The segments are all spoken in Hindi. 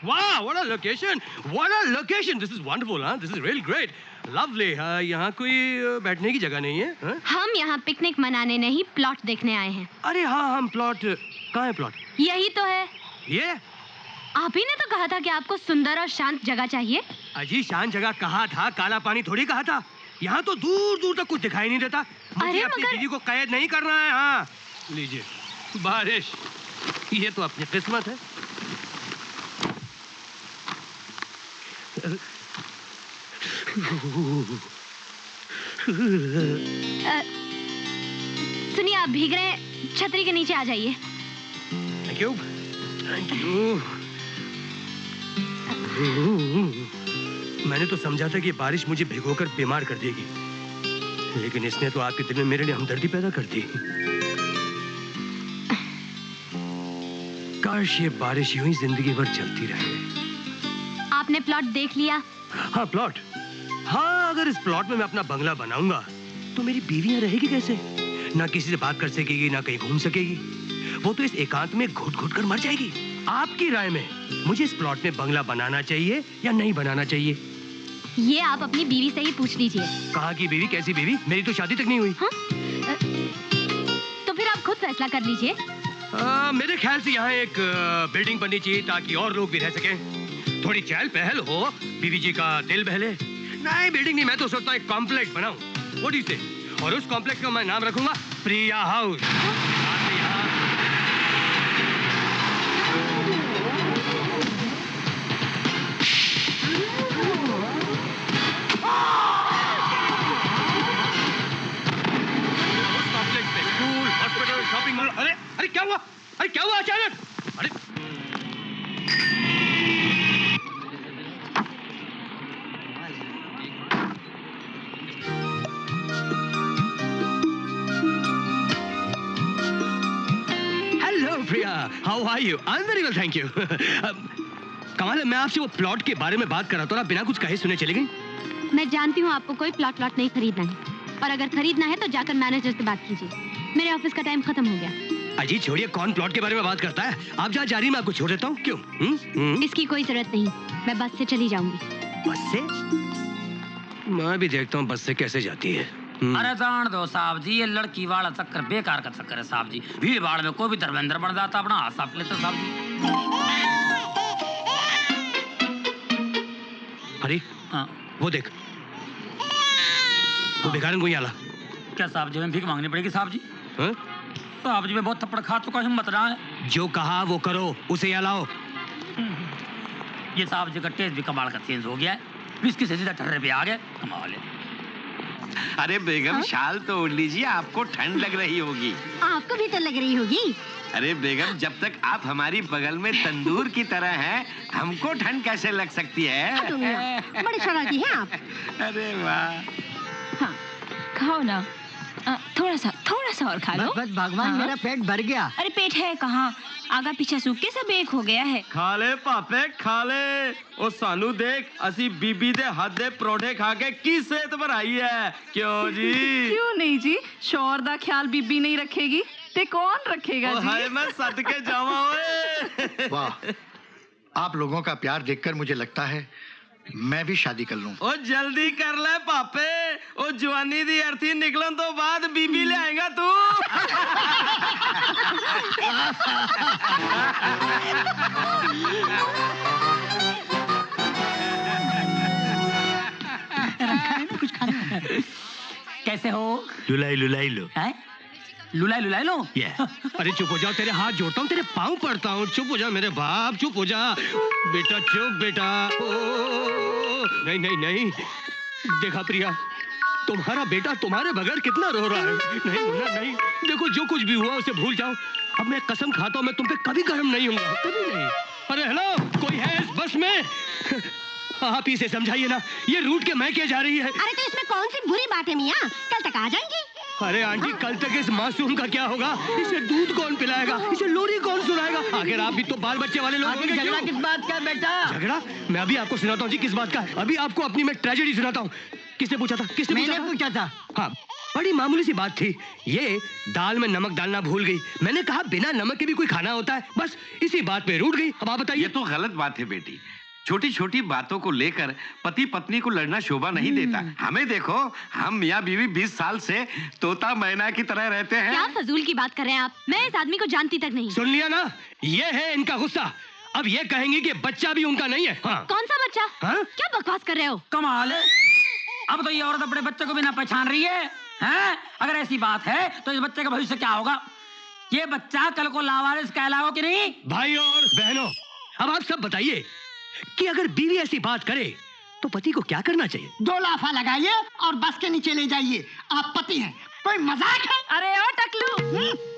Wow, what a location! What a location! This is wonderful, huh? This is really great. Lovely. यहाँ कोई बैठने की जगह नहीं है? huh? हम यहाँ पिकनिक मनाने नहीं, प्लॉट देखने आए हैं। अरे हाँ, हम प्लॉट कहाँ है प्लॉट? यही तो है। ये? आप ही ने तो कहा था कि आपको सुंदर और शांत जगह चाहिए। अजी शांत जगह कहा था, काला पानी थोड़ी कहा था। यहाँ तो दूर दूर तक कुछ दिखाई नहीं देता। मुझे अपनी दीदी को कैद नहीं करना है। हाँ, लीजिए बारिश। ये तो अपनी किस्मत है। सुनिए, आप भीग रहे हैं, छतरी के नीचे आ जाइए। Thank you. Thank you. मैंने तो समझा था कि बारिश मुझे भिगोकर बीमार कर देगी, लेकिन इसने तो आपके दिल में मेरे लिए हमदर्दी पैदा कर दी। काश ये बारिश यूं ही जिंदगी भर चलती रहे। आपने प्लॉट देख लिया? हाँ, प्लॉट। हाँ, अगर इस प्लॉट में मैं अपना बंगला बनाऊंगा तो मेरी बीवी यहाँ रहेगी कैसे? ना किसी से बात कर सकेगी, ना कहीं घूम सकेगी। वो तो इस एकांत में घुट घुट कर मर जाएगी। आपकी राय में मुझे इस प्लॉट में बंगला बनाना चाहिए या नहीं बनाना चाहिए? ये आप अपनी बीवी से ही पूछ लीजिए। कहाँ की बीवी? कैसी बीवी? मेरी तो शादी तक नहीं हुई। हाँ? तो फिर आप खुद फैसला कर लीजिए। मेरे ख्याल से यहाँ एक बिल्डिंग बननी चाहिए ताकि और लोग भी रह सकें। थोड़ी चहल पहल हो, बीवी जी का दिल बहले। नहीं, बिल्डिंग नहीं, मैं तो सोचता हूँ एक कॉम्प्लेक्स बनाऊं। व्हाट डू यू से? और उस कॉम्प्लेक्स का मैं नाम रखूंगा Priya house. School, hospital, shopping mall. अरे अरे क्या हुआ? अरे क्या हुआ अचानक? अरे Priya, how are you? I am very well, thank you. कमाल है, मैं आपसे वो प्लॉट के बारे में बात कर रहा था ना, बिना कुछ कहे सुने चली गई। मैं जानती हूँ आपको कोई प्लॉट नहीं खरीदना है, और अगर खरीदना है तो जाकर मैनेजर से बात कीजिए। मेरे ऑफिस का टाइम खत्म हो गया। अजी छोड़िए, कौन प्लॉट के बारे में बात करता है? आप जहाँ जा रही मैं आपको छोड़ देता हूँ। क्यों? इसकी कोई जरूरत नहीं, मैं बस से चली जाऊंगी। बस से? मैं भी देखता हूँ बस से कैसे जाती है। अरे जान दो साहब जी, ये लड़की वाला चक्कर बेकार का चक्कर है साहब जी। भीड़ भाड़ में कोई भी धर्मेंद्र बन जाता, अपना हाथ साफ लेते साहब जी। अरे हाँ, वो देख, वो भिखारन को आला। क्या साहब जी, हमें भीख मांगनी पड़ेगी साहब जी? हाँ? साहब जी मैं बहुत थप्पड़ खा चुका, हिम्मत ना है। जो कहा वो करो, उसे यहाँ लाओ। ये साहब जी का टेस्ट भी कमाल का चेंज हो गया है। विस्की से सीधा ठर्रे पे आ गए, कमाल है। अरे बेगम, शाल तो ओढ़ लीजिए, आपको ठंड लग रही होगी। आपको भी तो लग रही होगी। अरे बेगम, जब तक आप हमारी बगल में तंदूर की तरह हैं, हमको ठंड कैसे लग सकती है? बड़े शरारती हैं आप। अरे वाह। हाँ, खाओ ना। थोड़ा सा और खा लो। बस भगवान, हाँ? मेरा पेट भर गया। अरे पेट है कहाँ, आगा पीछा सूख के सब एक हो गया है। खा ले पापे, खा ले। ओ सानू देख, असी बीबी दे हाथ दे परोठे खा के की सेहत बनाई है। क्यों जी? क्यों नहीं जी, शौहर दा ख्याल बीबी नहीं रखेगी ते कौन रखेगा जी? हाय मैं सदके जावा ओए। वाह, आप लोगों का प्यार देखकर मुझे लगता है मैं भी शादी कर लूं। ओ जल्दी कर ले पापे, ओ जवानी दी अर्थी निकलन तो बाद बीबी ले आएगा तू। कुछ खाना? कैसे हो? लुलाई लुलाई लो। हैं? लुलाई लो। अरे चुप हो जाओ, तेरे हाथ जोड़ता हूँ, तेरे पाँव पड़ता हूँ। चुप हो जा मेरे बाप, चुप हो जा बेटा, चुप बेटा। नहीं नहीं नहीं, देखा प्रिया, तुम्हारा बेटा तुम्हारे बगैर कितना रो रहा है। नहीं मुन्ना नहीं, देखो जो कुछ भी हुआ उसे भूल जाओ। अब मैं कसम खाता हूँ मैं तुम पे कभी गर्म नहीं हूँगा, कभी नहीं। अरे हेलो, कोई है इस बस में? आप ही से समझाइए ना, ये रूट के मैं क्या जा रही है। अरे तो इसमें कौन सी बुरी बात है मियाँ, कल तक आ जाएंगी। अरे आंटी, कल तक इस मासूम का क्या होगा? इसे दूध कौन पिलाएगा? इसे लोरी कौन सुनाएगा? आखिर आप भी तो बाल बच्चे वाले लोग होंगे। झगड़ा किस बात का बेटा? झगड़ा? मैं अभी आपको सुनाता हूँ जी किस बात का है। अभी आपको अपनी मैं ट्रेजेडी सुनाता हूँ। किसने पूछा था? मैंने पूछा था। हाँ, बड़ी मामूली सी बात थी। ये दाल में नमक डालना भूल गई। मैंने कहा बिना नमक के भी कोई खाना होता है, बस इसी बात पे रूठ गई। अब आप बताइए। ये तो गलत बात है बेटी। छोटी छोटी बातों को लेकर पति पत्नी को लड़ना शोभा नहीं देता। हमें देखो, हम मियाँ बीवी 20 साल से तोता मैना की तरह रहते हैं। क्या फजूल की बात कर रहे हैं आप? मैं इस आदमी को जानती तक नहीं। सुन लिया ना, ये है इनका गुस्सा। अब ये कहेंगे कि बच्चा भी उनका नहीं है। हाँ। कौन सा बच्चा? हाँ? क्या बकवास कर रहे हो? कमाल है। अब तो ये औरत अपने बच्चे को भी ना पहचान रही है, हैं? अगर ऐसी बात है तो इस बच्चे का भविष्य क्या होगा? ये बच्चा कल को लावारिस कहलाओ कि नहीं? भाई और बहनों, अब आप सब बताइए कि अगर बीवी ऐसी बात करे तो पति को क्या करना चाहिए? 2 लाफा लगाइए और बस के नीचे ले जाइए। आप पति हैं, कोई मजाक है? अरे ओ टकलू,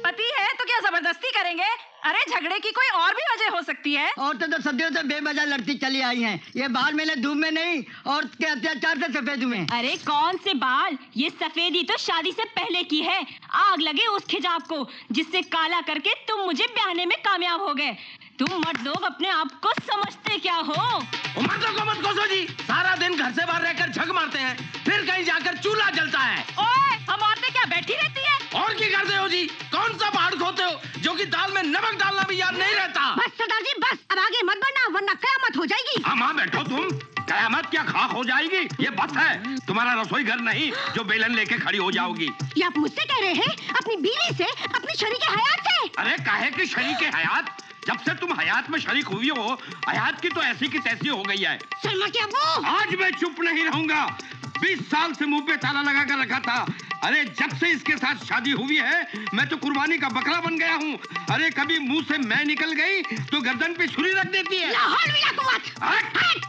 पति है तो क्या जबरदस्ती करेंगे? अरे झगड़े की कोई और भी वजह हो सकती है। औरतें तो सदियों से बेवजह लड़ती चली आई हैं। ये बाल मेले धूप में नहीं, औरत के अत्याचार से सफेद हुए। अरे कौन से बाल, ये सफेदी तो शादी से पहले की है। आग लगे उस खिजाब को जिससे काला करके तुम मुझे ब्याहने में कामयाब हो गए। तुम मर्द लोग अपने आप को समझते क्या हो? मर्दों को मत कोसो जी, सारा दिन घर से बाहर रहकर झक मारते हैं, फिर कहीं जाकर चूल्हा जलता है। ओए, हम औरतें क्या बैठी रहती है? और क्या करते हो जी? कौन सा पहाड़ खोते हो जो कि दाल में नमक डालना भी याद नहीं रहता? बस सरदार जी बस, अब आगे मत बढ़ना वरना कयामत हो जाएगी। हाँ बैठो तुम। कयामत क्या खाक हो जाएगी? ये बस है, तुम्हारा रसोई घर नहीं जो बेलन लेके खड़ी हो जाओगी। ये आप मुझसे कह रहे हैं? अपनी बीवी से, अपनी शरीके हयात से? अरे काहे की शरीके हयात? जब से तुम हयात में शरीक हुई हो, हयात की तो ऐसी की तैसी हो गई है। सलमा क्या वो? आज मैं चुप नहीं रहूंगा। 20 साल से मुंह पे ताला लगा कर रखा था। अरे जब से इसके साथ शादी हुई है, मैं तो कुर्बानी का बकरा बन गया हूँ। अरे कभी मुंह से मैं निकल गई तो गर्दन पे छुरी रख देती है।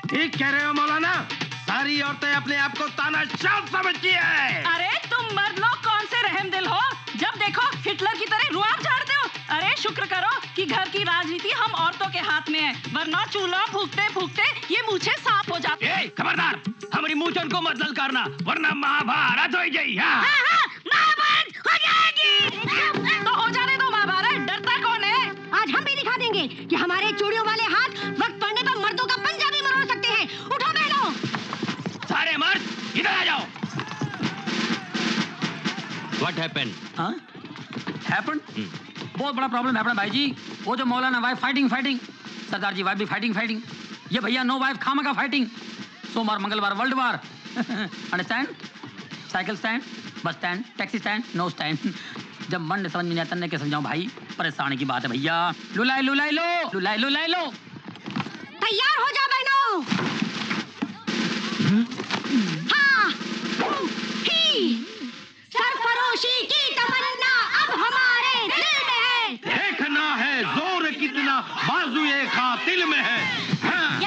ठीक कह रहे हो मौलाना, सारी औरतें अपने आप को तानाशाह समझती है। अरे तुम मर्द लोग कौन से रहम दिल हो, जब देखो हिटलर की तरह रुआब झाड़ते हो। अरे शुक्र करो कि घर की राजनीति हम औरतों के हाथ में है, वरना चूल्हा फूकते फूकते ये मूछें साफ हो जाती। खबरदार, हमारी मूंछन को मत ललकारना वरना महाभारत हो जाएगी। महाभारत हो जाएगी। तो हो जाने दो महाभारत, डरता कौन है? आज हम भी दिखा देंगे कि हमारे चूड़ियों वाले हाथ वक्त पड़ने पर मर्दों का पंजा भी मरोड़ सकते हैं। उठो बहनों। सारे मर्द इधर आ जाओ। What happened? हाँ? Happened? बहुत बड़ा प्रॉब्लम है भाई जी। वो जो मौलाना वाइफ फाइटिंग, सरदार जी वाइफ भी फाइटिंग। ये भैया नो वाइफ खामखा फाइटिंग। सोमवार मंगलवार world war. Understand? Cycle stand, bus stand, taxi stand, know stand. जब मन समझ में नहीं आता न के समझाऊं भाई, परेशानी की बात है भैया। लुलाई लो। तैयार हो जाओ बहनों। हाँ, ही, सरफरोशी की तमन्ना अब हमारे दिल में है। देखना है जोर कितना बाजुए कातिल में है। हाँ।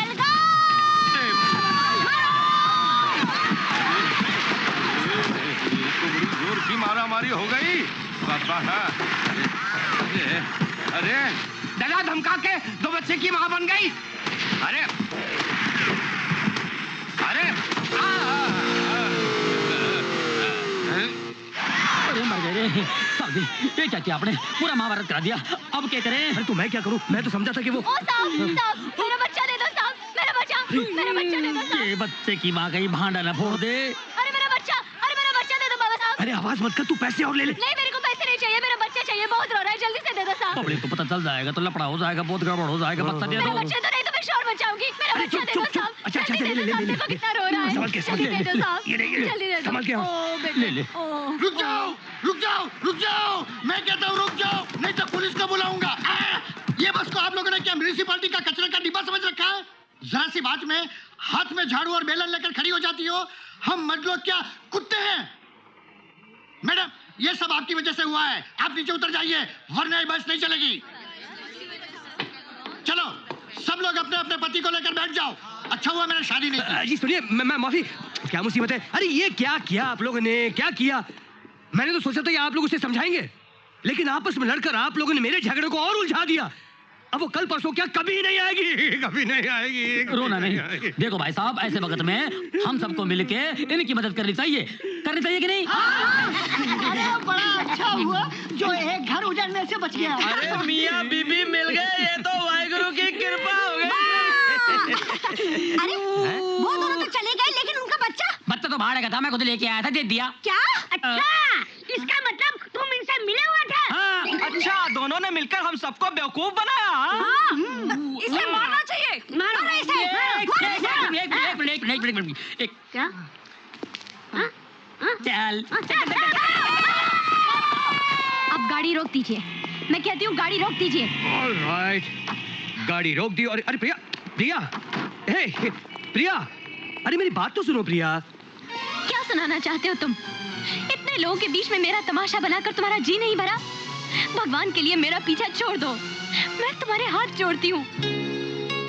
जोर की मारामारी हो गई। अरे डरा धमका के 2 बच्चे की मां बन गई। अरे अरे मर गए रे साहब जी, ये क्या किया आपने? पूरा महाभारत करा दिया। अब क्या करें? अरे तो मैं क्या करूं? मैं तो समझा था कि वो ओ साहब, मेरा बच्चा दे दो साहब, मेरा बच्चा दे दो साहब। ये बच्चे की माँ कहीं भांडा न फोड़ दे। अरे मेरा बच्चा दे दो बाबा साहब। अरे आवाज मत कर, तू पैसे और ले ले। नहीं, मेरे को पैसे नहीं चाहिए, मेरा बच्चा चाहिए, बहुत रो रहा है, जल्दी से दे दो साहब। पब्लिक को पता चल जाएगा तो लफड़ा हो जाएगा, बहुत गड़बड़ हो जाएगा। बच्चा दे मेरा दो। बच्चा तो नहीं तो मैं शोर मचाऊंगी। मेरा अरे बच्चा चुप, दे दो चुप, चुप। साहब। अच्छा, जल्दी ले, दे ले, दो साहब, ले, देखो ले, कितना रो रहा है। संभाल के, जल्दी दे दो साहब, ये जल्दी दे दो। संभाल के आओ। ओ बेटे, ले। ओ। रुक जाओ। मैं कहता हूँ रुक जाओ, नहीं तो पुलिस को बुलाऊंगा। ये बस को आप लोगों ने क्या म्युनिसिपैलिटी का कचरे का डिब्बा समझ रखा है? जरा सी बात में हाथ में झाड़ू और बेलन लेकर खड़ी हो जाती हो। हम मर्द लोग क्या कुत्ते हैं? मैडम, ये सब आपकी वजह से हुआ है। आप नीचे उतर जाइए वरना ये बस नहीं चलेगी। चलो सब लोग अपने अपने पति को लेकर बैठ जाओ। अच्छा हुआ मैंने शादी नहीं की। जी सुनिए, मैं माफी। क्या मुसीबत है? अरे ये क्या किया आप लोगों ने? क्या किया? मैंने तो सोचा था कि आप लोग उसे समझाएंगे, लेकिन आपस में लड़कर आप लोगों ने मेरे झगड़े को और उलझा दिया। अब वो कल परसों क्या कभी नहीं आएगी। रोना नहीं। देखो भाई साहब, ऐसे वक्त में हम सबको मिलके इनकी मदद करनी चाहिए कि नहीं? अरे बड़ा अच्छा हुआ जो एक घर उजड़ने से बच गया। अरे मियाँ बीबी मिल गए, ये तो वाहिगुरु की कृपा हो गई। अरे वो दोनों तो चले गए, लेकिन उनका बच्चा बच्चा तो भाड़े का था, मैं खुद लेके आया था, दे दिया। क्या? अच्छा, इसका मतलब तुम इनसे मिले हुए थे? हाँ, अच्छा दोनों ने मिलकर हम सबको बेवकूफ बनाया। हाँ, इसे मारना चाहिए। मारो इसे। एक मिनट। क्या? चल। अब गाड़ी रोक दीजिए, मैं कहती हूँ गाड़ी रोक दीजिए। ऑलराइट, गाड़ी रोक दी। और अरे प्रिया, प्रिया, हे प्रिया, अरे मेरी बात तो सुनो प्रिया। क्या सुनाना चाहते हो तुम? इतने लोगों के बीच में मेरा तमाशा बनाकर तुम्हारा जी नहीं भरा? भगवान के लिए मेरा पीछा छोड़ दो, मैं तुम्हारे हाथ जोड़ती हूँ।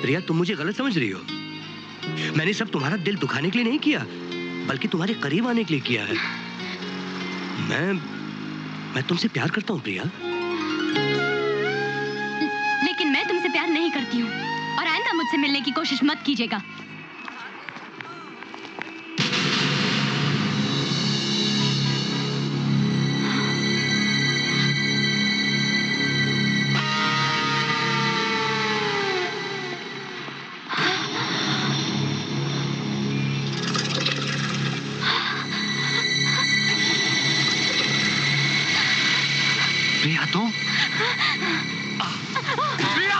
प्रिया, तुम मुझे गलत समझ रही हो। मैंने सब तुम्हारा दिल दुखाने के लिए नहीं किया, बल्कि तुम्हारे करीब आने के लिए किया है। मैं तुमसे प्यार करता हूँ प्रिया। लेकिन मैं तुमसे प्यार नहीं करती हूँ, और आइंदा मुझसे मिलने की कोशिश मत कीजिएगा। प्रिया, तुम? प्रिया!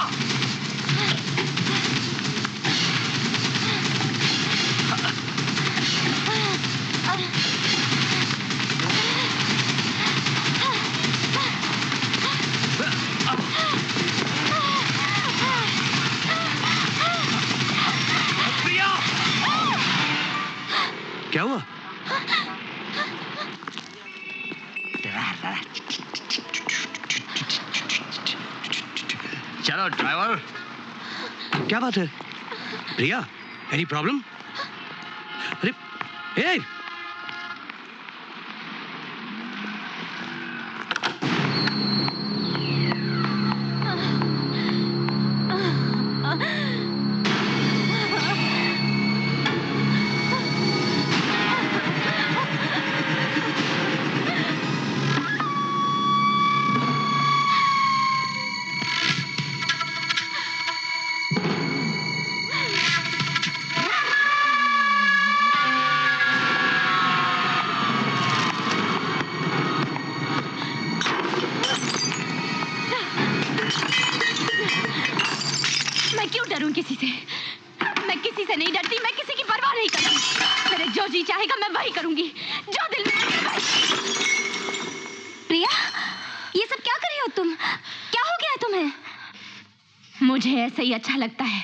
प्रिया! क्या हुआ? चलो ड्राइवर। क्या बात है प्रिया, एनी प्रॉब्लम? अरे ए! मैं क्यों डरूं किसी से? मैं किसी से नहीं डरती, मैं किसी की परवाह नहीं करती। मेरे जो जी चाहेगा मैं वही करूंगी, जो दिल में आएगा। प्रिया, ये सब क्या कर रही हो तुम? क्या हो गया तुम्हें? मुझे ऐसे ही अच्छा लगता है।